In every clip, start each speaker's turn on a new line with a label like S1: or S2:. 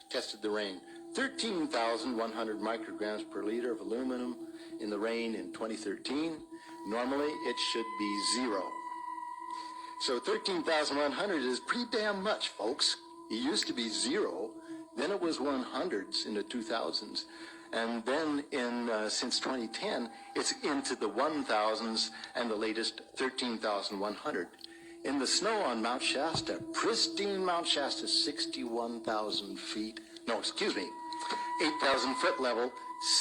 S1: tested the rain. 13,100 micrograms per liter of aluminum in the rain in 2013. Normally, it should be 0. So 13,100 is pretty damn much, folks. It used to be 0, then it was 100s in the 2000s, and then since 2010, it's into the 1000s and the latest 13,100. In the snow on Mount Shasta, pristine Mount Shasta, 61,000 feet. No, excuse me, 8,000 foot level,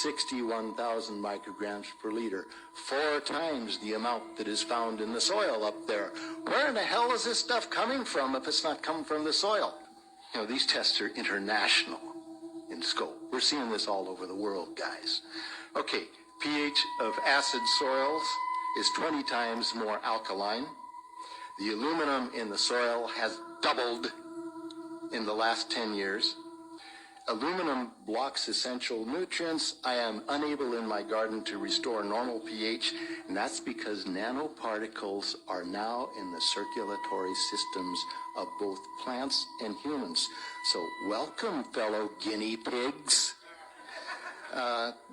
S1: 61,000 micrograms per liter, 4 times the amount that is found in the soil up there. Where in the hell is this stuff coming from if it's not coming from the soil? You know, these tests are international in scope. We're seeing this all over the world, guys. Okay, pH of acid soils is 20 times more alkaline. The aluminum in the soil has doubled in the last 10 years. Aluminum blocks essential nutrients. I am unable in my garden to restore normal pH, and that's because nanoparticles are now in the circulatory systems of both plants and humans. So welcome, fellow guinea pigs.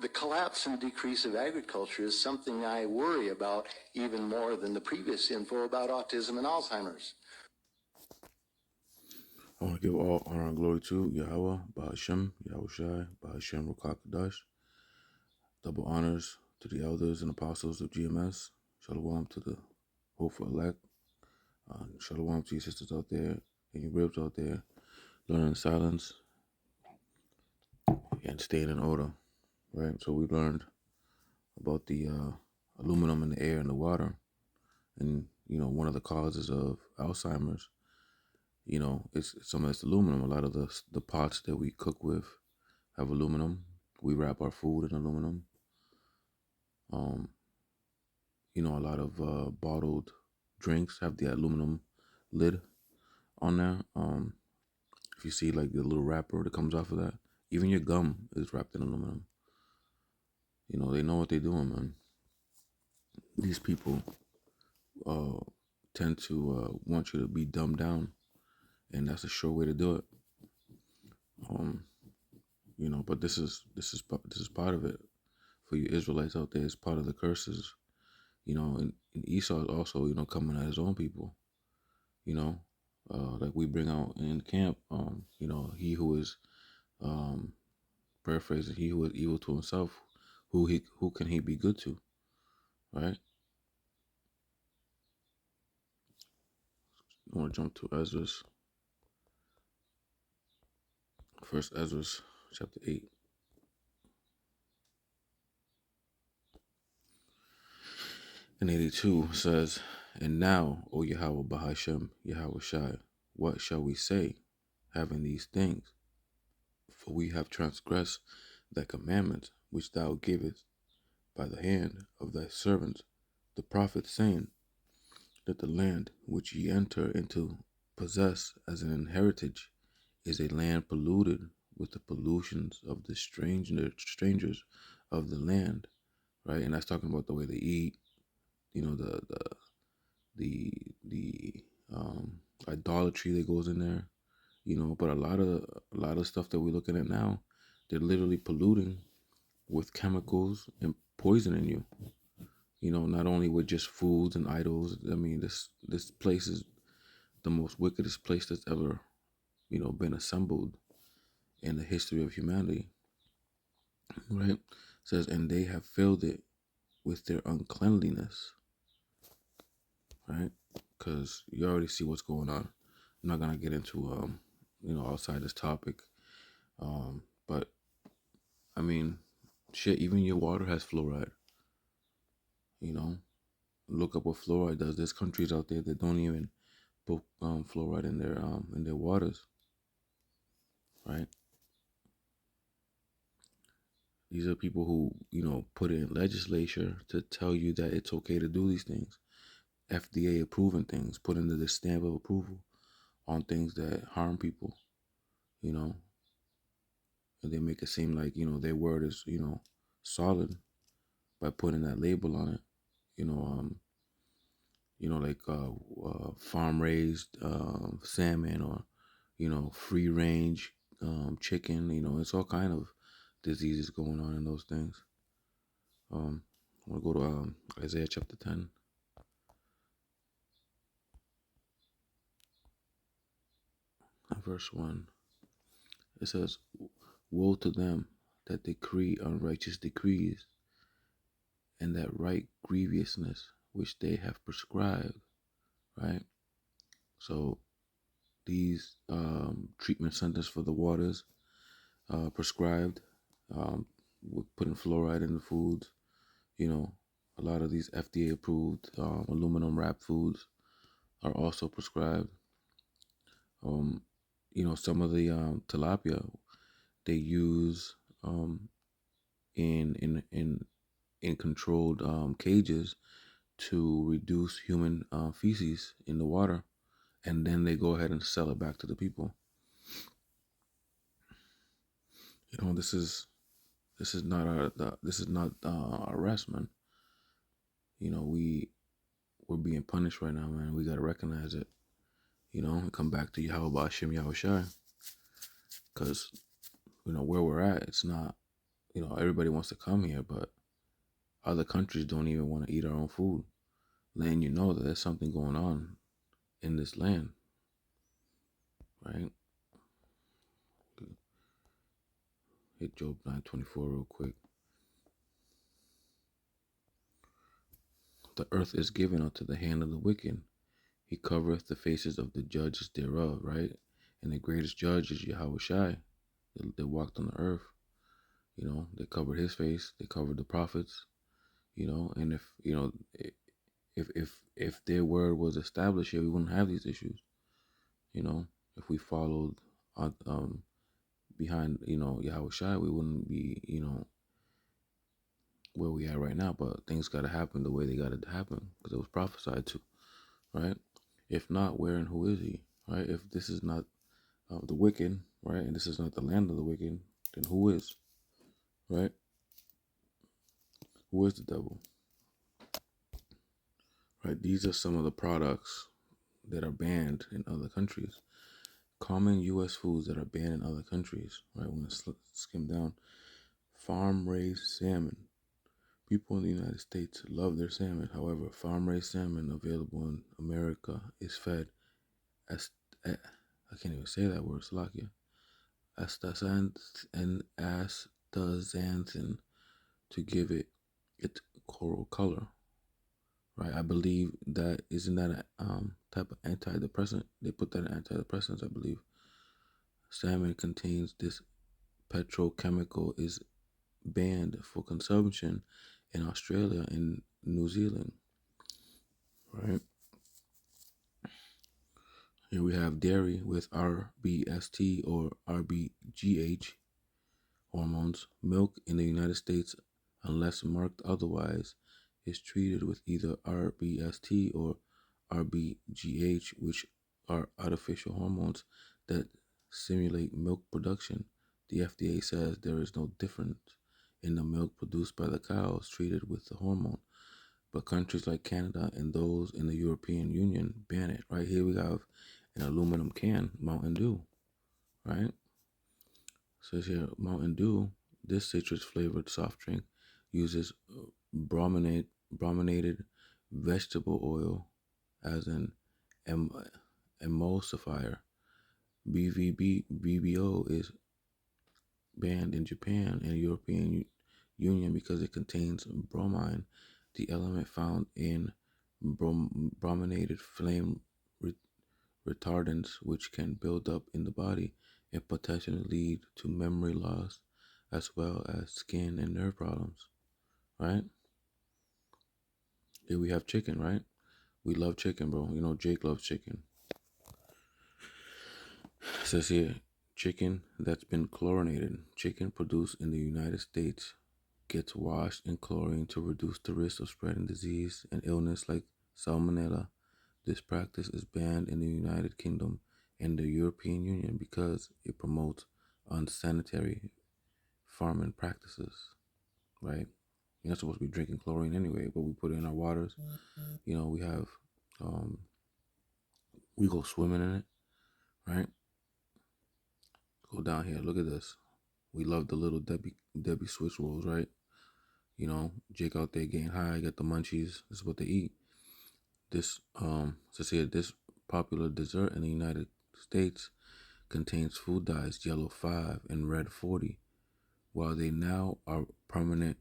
S1: The collapse and decrease of agriculture is something I worry about even more than the previous info about autism and Alzheimer's.
S2: I want to give all honor and glory to Yahweh, Bahashem, Yahushai, Bahashem, Rukakadash. Double honors to the elders and apostles of GMS. Shalom to the hopeful elect. Shalom to your sisters out there and your ribs out there, learning in silence and staying in order, right? So we learned about the aluminum in the air and the water, and one of the causes of Alzheimer's. It's some of this aluminum. A lot of the pots that we cook with have aluminum. We wrap our food in aluminum. A lot of bottled drinks have the aluminum lid on there. If you see like the little wrapper that comes off of that, even your gum is wrapped in aluminum. They know what they're doing, man. These people tend to want you to be dumbed down, and that's a sure way to do it. But this is part of it for you Israelites out there. It's part of the curses. And Esau is also coming at his own people. Like we bring out in camp. He who is paraphrasing, he who is evil to himself, who can he be good to, right? I want to jump to Ezra's. First Ezra's chapter 8. And 82 says, "And now, O Yahweh Bahashem, Yahweh Shai, what shall we say, having these things? For we have transgressed thy commandment which thou gavest by the hand of thy servants, the prophets, saying, that the land which ye enter into possess as an inheritance is a land polluted with the pollutions of the strangers of the land," right? And that's talking about the way they eat, the idolatry that goes in there, but a lot of stuff that we're looking at now, they're literally polluting with chemicals and poisoning you. Not only with just foods and idols. I mean, this place is the most wickedest place that's ever, been assembled in the history of humanity. Right? It says, and they have filled it with their uncleanliness. Right? Because you already see what's going on. I'm not gonna get into outside this topic. But I mean, shit, even your water has fluoride. Look up what fluoride does. There's countries out there that don't even put fluoride in their waters. Right? These are people who, put it in legislature to tell you that it's okay to do these things. FDA approving things, putting the stamp of approval on things that harm people, and they make it seem like, their word is, solid by putting that label on it, like farm raised salmon or, free range chicken. You know, it's all kind of diseases going on in those things. I'm gonna go to Isaiah chapter 10, verse 1. It says, "Woe to them that decree unrighteous decrees, and that write grievousness which they have prescribed." Right. So these treatment centers for the waters prescribed, with putting fluoride in the foods. You know, a lot of these FDA approved aluminum wrapped foods are also prescribed. You know, some of the tilapia they use in controlled cages to reduce human feces in the water, and then they go ahead and sell it back to the people. You know, this is not our rest, man. You know, we're being punished right now, man. We gotta recognize it. You know, and come back to Yahweh Hashem Yahushai, because you know where we're at. It's not, you know, everybody wants to come here, but other countries don't even want to eat our own food. Letting you know that there's something going on in this land, right? Hit Job 9:24 real quick. The earth is given unto the hand of the wicked. He covereth the faces of the judges thereof, right? And the greatest judge is Yahweh Shai. They walked on the earth, you know, they covered his face, they covered the prophets, you know, and if, you know, if their word was established here, we wouldn't have these issues, you know. If we followed behind, you know, Yahweh Shai, we wouldn't be, you know, where we are right now. But things got to happen the way they got to happen because it was prophesied to, right? If not, where and who is he, right? If this is not the wicked, right, and this is not the land of the wicked, then who is, right? Who is the devil, right? These are some of the products that are banned in other countries. Common U.S. foods that are banned in other countries, right? We're going to skim down. Farm-raised salmon. People in the United States love their salmon. However, farm-raised salmon available in America is fed as I can't even say that word, Slovakia. Astaxanthin to give it its coral color. Right, I believe that isn't that a type of antidepressant? They put that in antidepressants, I believe. Salmon contains this petrochemical is banned for consumption in Australia and New Zealand. Right. Here we have dairy with RBST or RBGH hormones. Milk in the United States, unless marked otherwise, is treated with either RBST or RBGH, which are artificial hormones that simulate milk production. The FDA says there is no difference in the milk produced by the cows treated with the hormone. But countries like Canada and those in the European Union ban it. Right here we have an aluminum can, Mountain Dew, right? Says here, Mountain Dew, this citrus flavored soft drink uses brominated vegetable oil as an emulsifier. BBO is banned in Japan and European Union because it contains bromine, the element found in brominated flame retardants, which can build up in the body and potentially lead to memory loss as well as skin and nerve problems, right? Here we have chicken, right? We love chicken, bro. You know, Jake loves chicken. It says here, chicken that's been chlorinated. Chicken produced in the United States gets washed in chlorine to reduce the risk of spreading disease and illness like salmonella. This practice is banned in the United Kingdom and the European Union because it promotes unsanitary farming practices, right? You're not supposed to be drinking chlorine anyway, but we put it in our waters. You know, we have, we go swimming in it, right? go down here. Look at this. We love the little Debbie Swiss rolls, right? You know, Jake out there getting high, get the munchies. This is what they eat. This says here, this popular dessert in the United States contains food dyes yellow 5 and red 40. While they now are permitted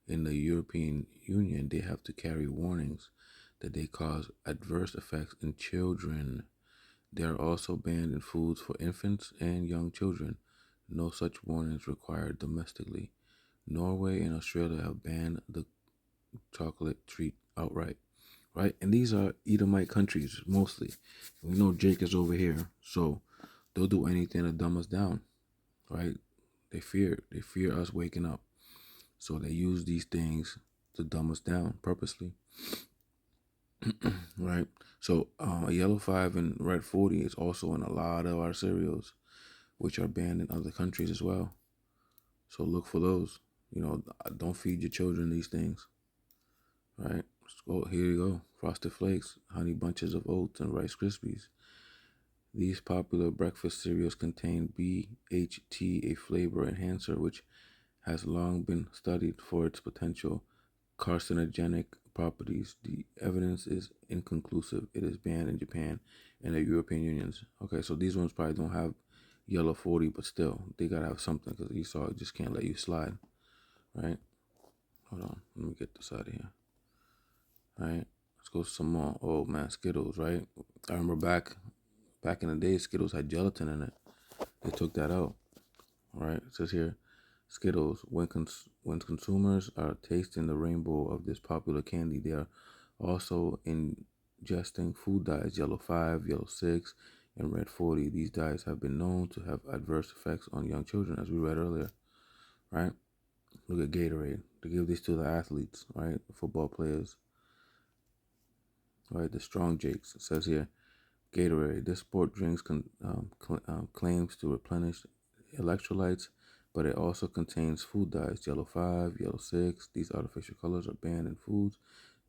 S2: in the European Union, they have to carry warnings that they cause adverse effects in children. They are also banned in foods for infants and young children. No such warnings required domestically. Norway and Australia have banned the chocolate treat outright, right? And these are Edomite countries mostly. We know Jake is over here, so they'll do anything to dumb us down, right? They fear us waking up, so they use these things to dumb us down purposely, right? So yellow 5 and red 40 is also in a lot of our cereals, which are banned in other countries as well. So look for those. You know, don't feed your children these things, right? Oh, here you go. Frosted Flakes, Honey Bunches of Oats, and Rice Krispies. These popular breakfast cereals contain BHT, a flavor enhancer which has long been studied for its potential carcinogenic properties. The evidence is inconclusive. It is banned in Japan and the European Unions. Okay, so these ones probably don't have yellow 40, but still, they gotta have something because Esau just can't let you slide, right? Hold on, let me get this out of here. All right, let's go some more. Oh man, Skittles, right? I remember back in the day, Skittles had gelatin in it. They took that out, right? It says here, Skittles, when consumers are tasting the rainbow of this popular candy, they are also ingesting food dyes, yellow 5, yellow 6, and red 40. These dyes have been known to have adverse effects on young children, as we read earlier, right? Look at Gatorade. They give these to the athletes, right? The football players, right? The strong jakes. It says here, Gatorade. This sport drinks claims to replenish electrolytes, but it also contains food dyes, yellow 5, yellow 6. These artificial colors are banned in foods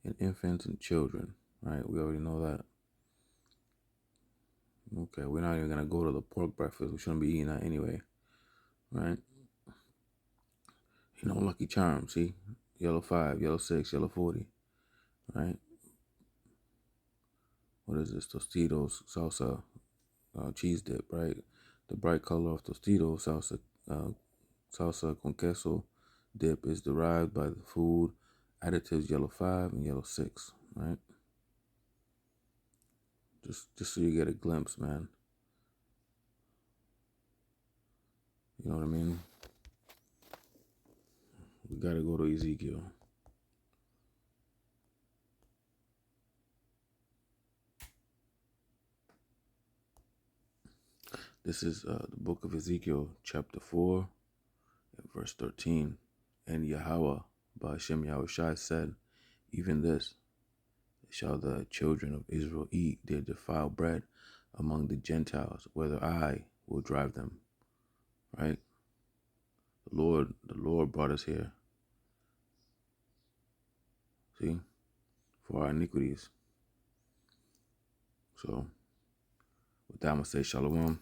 S2: in infants and children, right? We already know that. Okay, we're not even going to go to the pork breakfast. We shouldn't be eating that anyway, right? You know, Lucky Charms, see? Yellow 5, yellow 6, yellow 40, right? What is this? Tostitos, salsa, cheese dip, right? The bright color of Tostitos, salsa con queso dip is derived by the food additives yellow 5 and yellow 6, right? Just so you get a glimpse, man. You know what I mean? We gotta go to Ezekiel. This is the book of Ezekiel, chapter 4, verse 13. And Yahweh, by Hashem Yahushai, said, even this shall the children of Israel eat their defiled bread among the Gentiles, whether I will drive them. Right? The Lord brought us here. See? For our iniquities. So, with that, I'm going to say shalom.